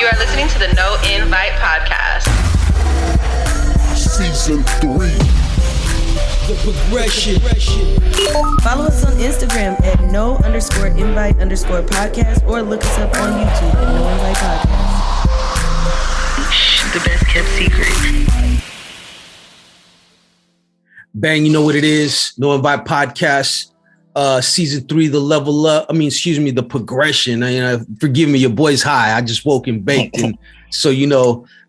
You are listening to the No Invite Podcast. Season 3. The progression. Follow us on Instagram at no_invite_podcast or look us up on YouTube at No Invite Podcast. The best kept secret. Bang, you know what it is. No Invite Podcast. Season 3, the level up. The progression. Forgive me, your boy's high. I just woke and baked. And so,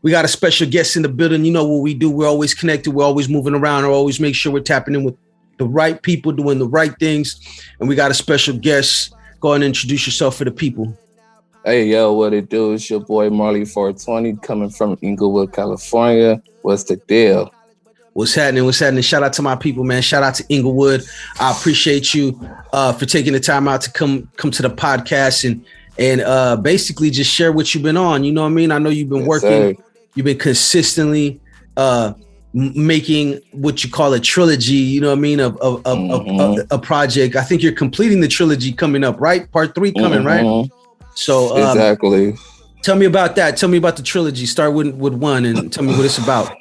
we got a special guest in the building. You know what we do. We're always connected. We're always moving around. Or always make sure we're tapping in with the right people, doing the right things. And we got a special guest. Go ahead and introduce yourself for the people. Hey, yo, what it do? It's your boy MARLEY420 coming from Inglewood, California. What's the deal? What's happening? Shout out to my people, man. Shout out to Inglewood. I appreciate you for taking the time out to come to the podcast and basically just share what you've been on. You know what I mean? I know you've been working. Sir. You've been consistently making what you call a trilogy. You know what I mean? Of a project. I think you're completing the trilogy coming up, right? Part 3 coming, right? So exactly. Tell me about that. Tell me about the trilogy. Start with 1 and tell me what it's about.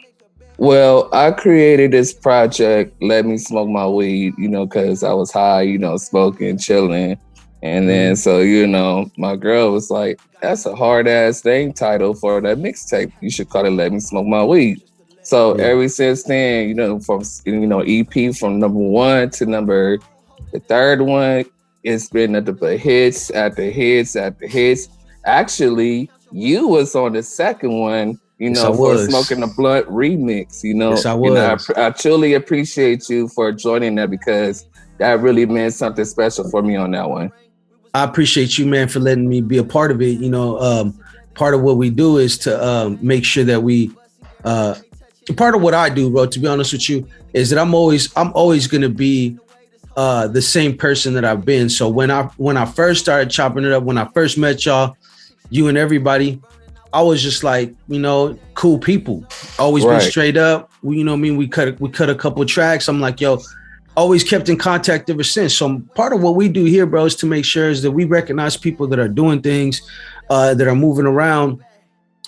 Well, I created this project, Let Me Smoke My Weed, because I was high, smoking, chilling. And then, so, my girl was like, that's a hard ass name title for that mixtape. You should call it Let Me Smoke My Weed. So ever since then, from, EP from number 1 to the third one, it's been nothing but hits after hits after hits. Actually, you was on the second one. For Smoking the Blunt remix, Yes, I was. I truly appreciate you for joining that because that really meant something special for me on that one. I appreciate you, man, for letting me be a part of it. Part of what we do is to make sure that we, part of what I do, bro, to be honest with you, is that I'm always going to be the same person that I've been. So when I first started chopping it up, when I first met y'all, you and everybody, I was just like, cool people. Always been straight up. We cut a couple of tracks. I'm like, yo, always kept in contact ever since. So part of what we do here, bro, is to make sure is that we recognize people that are doing things, that are moving around,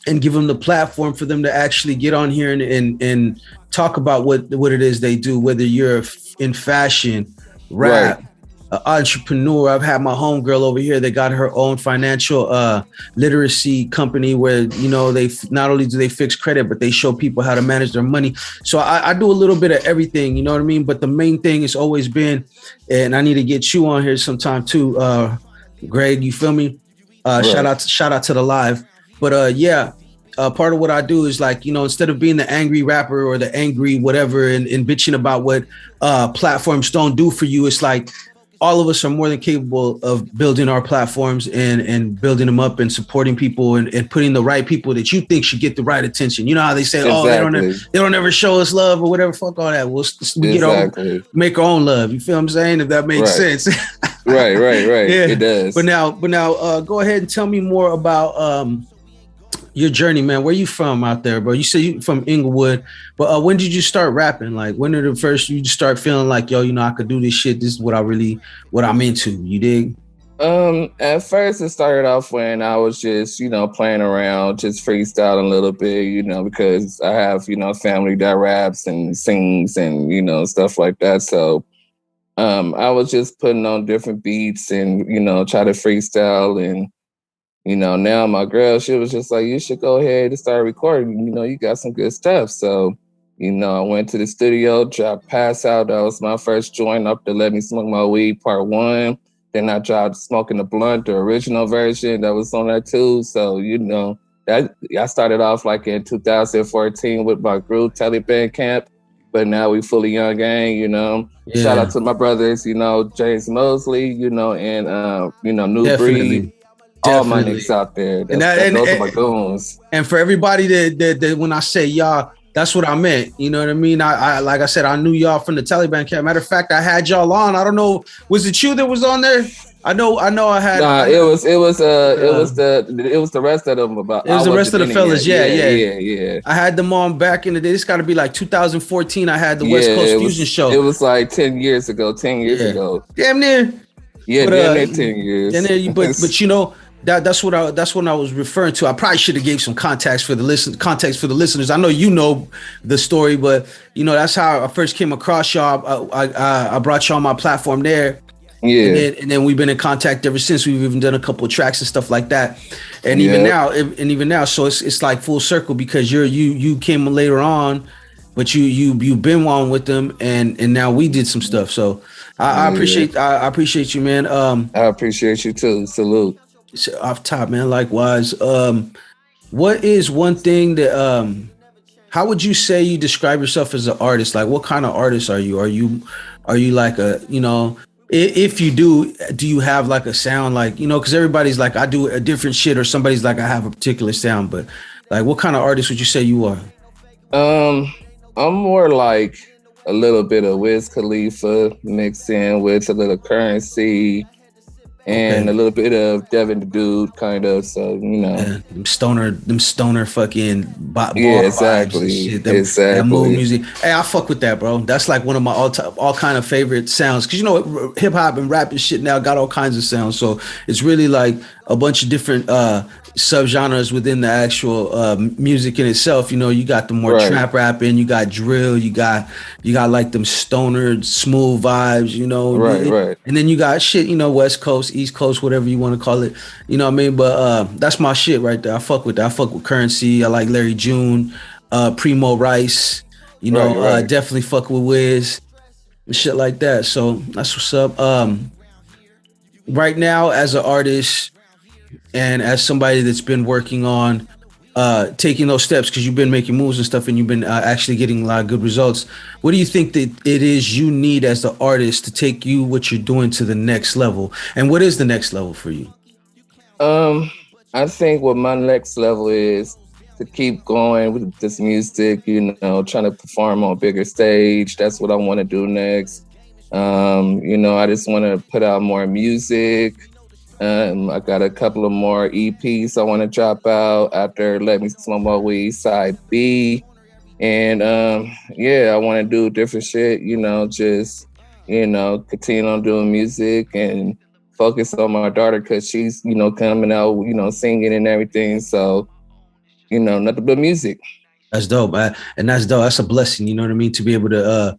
and give them the platform for them to actually get on here and talk about what it is they do. Whether you're in fashion, rap, entrepreneur. I've had my homegirl over here that got her own financial literacy company where, they not only do they fix credit, but they show people how to manage their money. So I do a little bit of everything, you know what I mean? But the main thing has always been, and I need to get you on here sometime too, Greg, you feel me? Shout out to the live. But part of what I do is like, instead of being the angry rapper or the angry whatever and bitching about what platforms don't do for you, it's like, all of us are more than capable of building our platforms and building them up and supporting people and putting the right people that you think should get the right attention. You know how they say, they don't ever show us love or whatever. Fuck all that. We make our own love. You feel what I'm saying? If that makes sense. Right. Yeah. It does. But now, go ahead and tell me more about your journey, man. Where you from out there, bro? You say you from Inglewood, but when did you start rapping? Like, when did you start feeling like, yo, I could do this shit. This is what I'm into. You dig? At first it started off when I was just, playing around, just freestyling a little bit, because I have, family that raps and sings and, stuff like that. So, I was just putting on different beats and, try to freestyle and, now my girl, she was just like, you should go ahead and start recording. You got some good stuff. So, I went to the studio, dropped Pass Out. That was my first joint up to Let Me Smoke My Weed, part 1. Then I dropped Smoking the Blunt, the original version that was on that too. So, that I started off like in 2014 with my group, Taliban Camp. But now we fully young gang, Yeah. Shout out to my brothers, James Mosley, and, New Definitely. Breed. All my niggas out there. Those are my goons. And for everybody that when I say y'all, that's what I meant. You know what I mean? I like I said, I knew y'all from the Taliban camp. Matter of fact, I had y'all on. I don't know, was it you that was on there? I know I had. Nah, it was the rest of them. It was the rest of the fellas. Yeah. I had them on back in the day. It's got to be like 2014. I had the West Coast Fusion show. It was like 10 years ago. Damn near. Yeah, damn near 10 years. But That's what I was referring to. I probably should have gave some context for the listeners. I know you know the story, but you know that's how I first came across y'all. I brought y'all on my platform there. Yeah. And then we've been in contact ever since. We've even done a couple of tracks and stuff like that. And even now, so it's like full circle because you came later on, but you've been on with them and now we did some stuff. So I appreciate you, man. I appreciate you too. Salute. Off top, man. Likewise. What is one thing that how would you say you describe yourself as an artist? Like what kind of artist are you? Are you like a, you know, if you do you have like a sound, like, you know, because everybody's like, I do a different shit, or somebody's like, I have a particular sound, but like, what kind of artist would you say you are? I'm more like a little bit of Wiz Khalifa mixed in with a little Currency and a little bit of Devin the Dude, kind of. So, you know, them stoner fucking exactly. That mood music. Hey, I fuck with that, bro. That's like one of my all kind of favorite sounds, because you know hip hop and rap and shit now got all kinds of sounds. So it's really like a bunch of different subgenres within the actual music in itself. You know, you got the more trap rapping, you got drill, you got like them stoner smooth vibes, you know, right. And then you got shit, you know, West Coast, East Coast, whatever you want to call it, you know what I mean? But that's my shit right there. I fuck with that. I fuck with Currency. I like Larry June, Primo Rice, you know, definitely fuck with Wiz and shit like that. So that's what's up. Right now, as an artist and as somebody that's been working on taking those steps, because you've been making moves and stuff and you've been actually getting a lot of good results, what do you think that it is you need as the artist to take you, what you're doing, to the next level? And what is the next level for you? I think what my next level is to keep going with this music, you know, trying to perform on a bigger stage. That's what I want to do next. You know, I just want to put out more music. I got a couple of more EPs I want to drop out after Let Me Smoke My Weed Side B. And I want to do different shit, you know, just, you know, continue on doing music and focus on my daughter, because she's, you know, coming out, you know, singing and everything. So, you know, nothing but music. That's dope. And that's dope. That's a blessing, you know what I mean? To be able to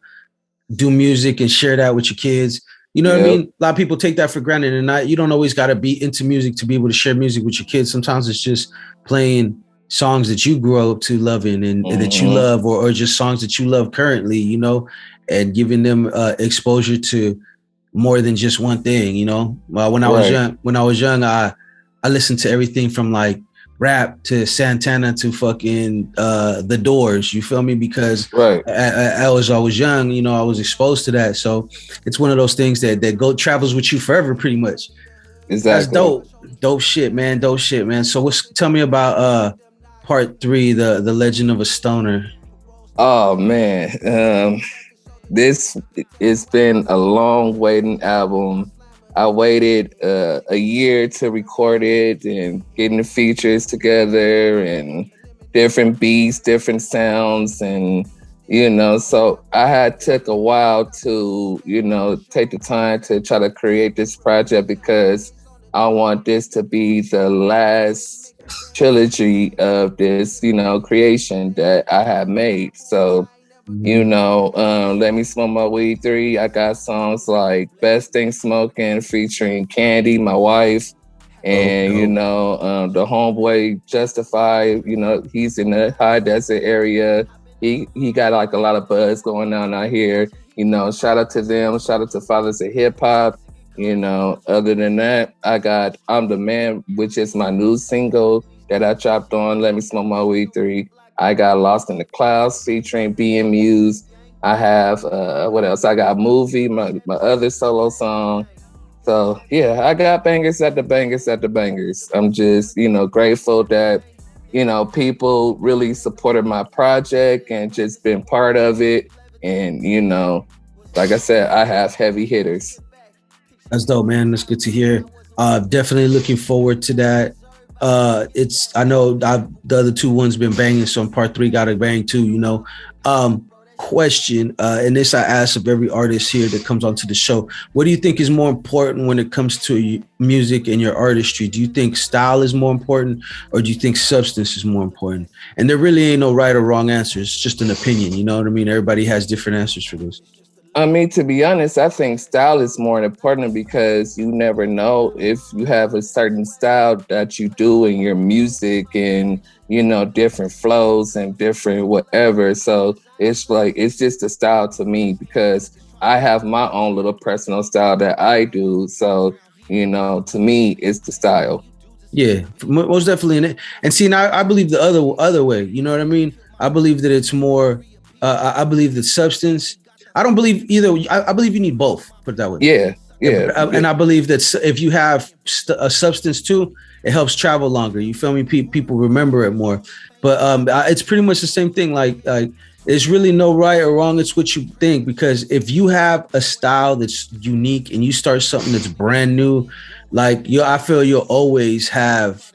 do music and share that with your kids. You know what I mean? A lot of people take that for granted, and you don't always got to be into music to be able to share music with your kids. Sometimes it's just playing songs that you grew up to loving and that you love, or just songs that you love currently, you know, and giving them exposure to more than just one thing, you know. When I was young, I listened to everything from like rap to Santana to fucking The Doors, you feel me? Because I was young, you know, I was exposed to that. So it's one of those things that travels with you forever, pretty much. Exactly. That's dope shit, man. So tell me about part 3, the Legend of a Stoner. Oh man, this it's been a long waiting album. I waited a year to record it and getting the features together and different beats, different sounds. And, you know, so I took a while to, you know, take the time to try to create this project, because I want this to be the last trilogy of this, you know, creation that I have made. So, you know, Let Me Smoke My Weed 3, I got songs like Best Thing Smoking featuring Candy, my wife, and you know, the homeboy Justify, you know, he's in the high desert area. He got like a lot of buzz going on out here. You know, shout out to them, shout out to Fathers of Hip Hop. You know, other than that, I got I'm the Man, which is my new single that I dropped on Let Me Smoke My Weed 3. I got Lost in the Clouds featuring Being Muse. I have, what else? I got Movie, my other solo song. So yeah, I got bangers at the bangers at the bangers. I'm just, you know, grateful that, you know, people really supported my project and just been part of it. And, you know, like I said, I have heavy hitters. That's dope, man. That's good to hear. Definitely looking forward to that. I know the other 2 ones been banging, so part 3 got to bang too, you know. question, and this I ask of every artist here that comes onto the show. What do you think is more important when it comes to music and your artistry? Do you think style is more important, or do you think substance is more important? And there really ain't no right or wrong answer. It's just an opinion. You know what I mean? Everybody has different answers for this. I mean, to be honest, I think style is more important because you never know if you have a certain style that you do in your music and, you know, different flows and different whatever. So it's like, it's just a style to me because I have my own little personal style that I do. So, you know, to me, it's the style. Yeah, most definitely in it. And see, now I believe the other way. You know what I mean? I believe that it's more, I believe that substance, I don't believe either. I believe you need both. Put it that way. Yeah. And I believe that if you have a substance too, it helps travel longer. You feel me? People remember it more. But it's pretty much the same thing. Like there's really no right or wrong. It's what you think. Because if you have a style that's unique and you start something that's brand new, like I feel you'll always have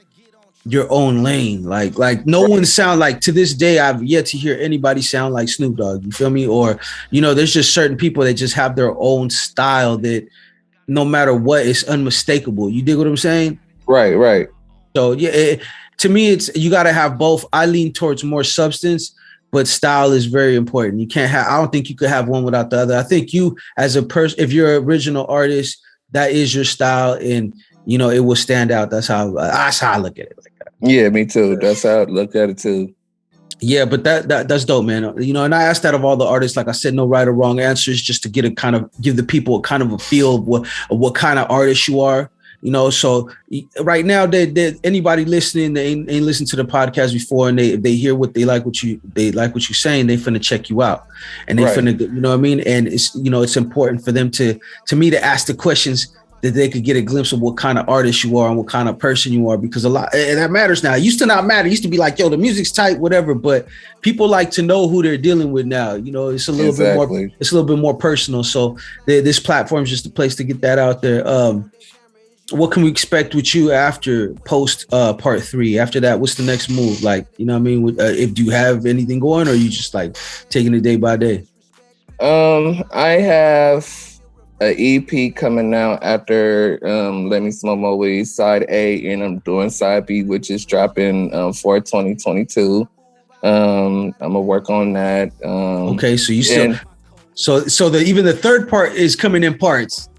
your own lane. Like no one sound like, to this day, I've yet to hear anybody sound like Snoop Dogg. You feel me? Or, you know, there's just certain people that just have their own style that no matter what, it's unmistakable. You dig what I'm saying? Right. So yeah, to me, it's, you got to have both. I lean towards more substance, but style is very important. You can't have, I don't think you could have one without the other. I think you as a person, if you're an original artist, that is your style, and you know, it will stand out. That's how I look at it. Like that. Yeah, me too. That's how I look at it too. Yeah, but that's dope, man. You know, and I asked that of all the artists. Like I said, no right or wrong answers, just to get a kind of, give the people a kind of a feel of what kind of artist you are. You know, so right now, anybody listening, they ain't listened to the podcast before, and they hear what they like, what you're saying, they finna check you out, and they finna, you know what I mean. And it's, you know, it's important for them to me to ask the questions that they could get a glimpse of what kind of artist you are and what kind of person you are, because a lot, and that matters now. It used to not matter. It used to be like, yo, the music's tight, whatever, but people like to know who they're dealing with now. You know, it's a little bit more, it's a little bit more personal. So this platform is just a place to get that out there. What can we expect with you after post part 3? After that, what's the next move? Like, you know what I mean? If do you have anything going, or are you just like taking it day by day? I have an EP coming out after Let Me Smoke My Weed Side A, and I'm doing Side B, which is dropping for 2022. I'm gonna work on that. Okay, so you still even the third part is coming in parts.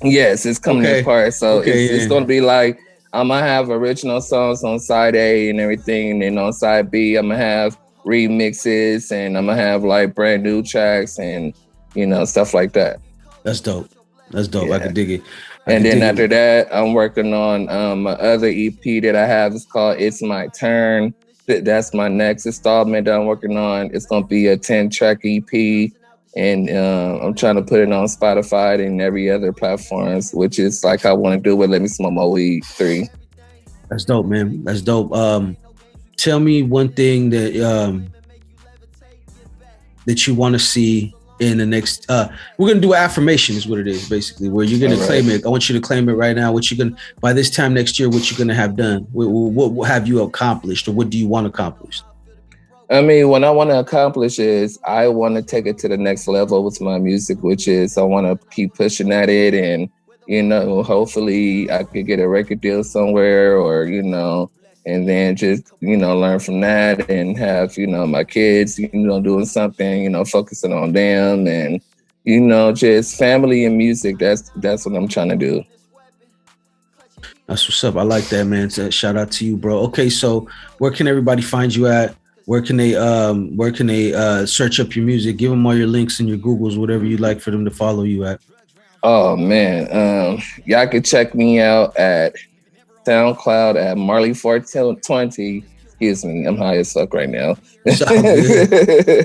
Yes, it's coming in parts. So it's gonna be like, I'm gonna have original songs on Side A and everything, and then on Side B, I'm gonna have remixes, and I'm gonna have like brand new tracks and, you know, stuff like that. That's dope. Yeah. I can dig it. And then after that, I'm working on my other EP that I have. It's called It's My Turn. That's my next installment that I'm working on. It's going to be a 10-track EP. And I'm trying to put it on Spotify and every other platforms, which is like I want to do with Let Me Smoke My Weed 3. That's dope, man. That's dope. Tell me one thing that that you want to see in the next, we're gonna do an affirmation, is what it is, basically, where you're gonna claim it. I want you to claim it right now. What you're gonna, by this time next year, what you're gonna have done. What have you accomplished, or what do you want accomplished? I mean, what I want to accomplish is I want to take it to the next level with my music, which is I want to keep pushing at it, and, you know, hopefully I could get a record deal somewhere, or, you know, and then just, you know, learn from that and have, you know, my kids, you know, doing something, you know, focusing on them, and, you know, just family and music. That's what I'm trying to do. That's what's up. I like that, man. So shout out to you, bro. Okay, so where can everybody find you at? Where can they search up your music? Give them all your links and your Googles, whatever you'd like for them to follow you at. Oh man, y'all can check me out at SoundCloud at MARLEY420. Excuse me, I'm high as fuck right now. It's all good.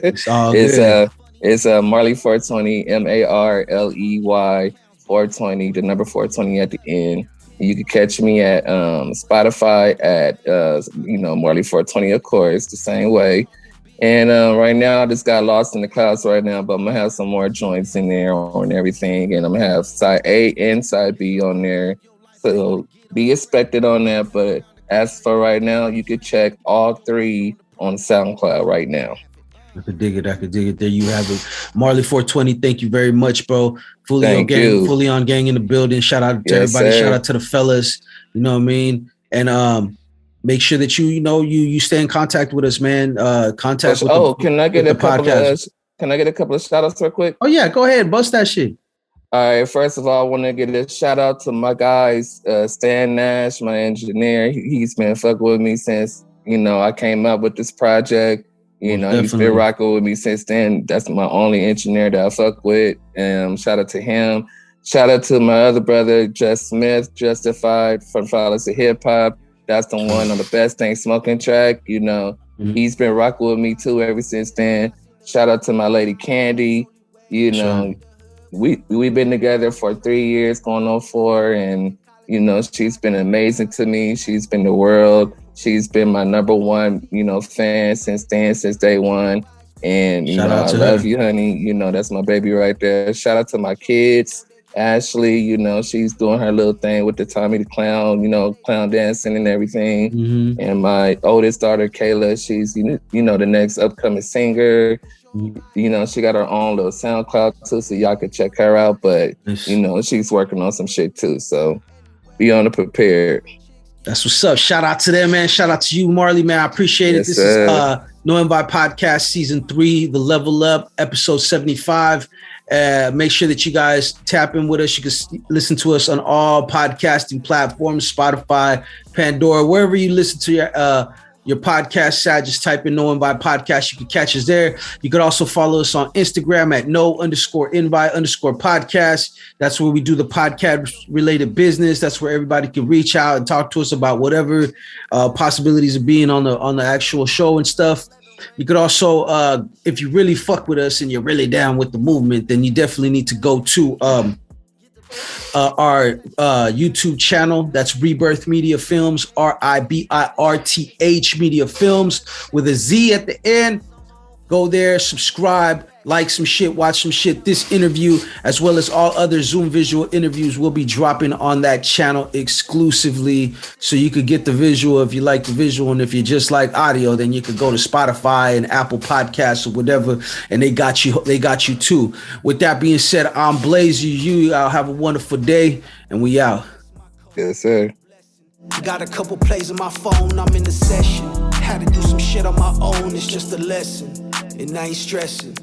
It's all good. It's MARLEY420, MARLEY 420, the number 420 at the end. You can catch me at Spotify at you know, MARLEY420, of course, the same way. And right now, I just got lost in the clouds right now, but I'm gonna have some more joints in there on everything, and I'm gonna have Side A and Side B on there. So be expected on that. But as for right now, you can check all 3 on SoundCloud right now. I could dig it. There you have it. MARLEY420, thank you very much, bro. Fully on gang in the building. Shout out to everybody. Sir. Shout out to the fellas. You know what I mean? And make sure that you stay in contact with us, man. Can I get a couple of shout outs real quick? Oh yeah, go ahead. Bust that shit. All right, first of all, I want to give a shout out to my guys, Stan Nash, my engineer. He's been fucking with me since, I came up with this project. He's been rocking with me since then. That's my only engineer that I fuck with. Shout out to him. Shout out to my other brother, Just Smith, Justified from Fathers of Hip Hop. That's the one on the Best Thing Smoking track. He's been rocking with me too ever since then. Shout out to my lady Candy. Sure. We've been together for 3 years, going on 4, and she's been amazing to me. She's been the world. She's been my number one, fan since day one. And I love you, honey. That's my baby right there. Shout out to my kids. Ashley, she's doing her little thing with the Tommy the Clown, clown dancing and everything. Mm-hmm. And my oldest daughter, Kayla, she's, the next upcoming singer. She got her own little SoundCloud too, so y'all can check her out. But, she's working on some shit too. So be on the prepared. That's what's up. Shout out to them, man. Shout out to you, Marley, man. I appreciate it. This is No Invite Podcast Season 3, The Level Up, Episode 75. Make sure that you guys tap in with us. You can listen to us on all podcasting platforms, Spotify, Pandora, wherever you listen to your podcast site. Just type in No Invite Podcast. You can catch us there. You could also follow us on Instagram at no_invite_podcast. That's where we do the podcast related business. That's where everybody can reach out and talk to us about whatever possibilities of being on the actual show and stuff. You could also, if you really fuck with us and you're really down with the movement, then you definitely need to go to our YouTube channel. That's RiBirth Media Films, RiBirth Media Films with a Z at the end. Go there, subscribe, like some shit, watch some shit. This interview, as well as all other Zoom visual interviews, will be dropping on that channel exclusively. So you could get the visual if you like the visual. And if you just like audio, then you could go to Spotify and Apple Podcasts or whatever. And they got you too. With that being said, I'm Blaze. I'll have a wonderful day. And we out. Yes, sir. Got a couple plays on my phone, I'm in the session. Had to do some shit on my own, it's just a lesson. And I ain't stressing.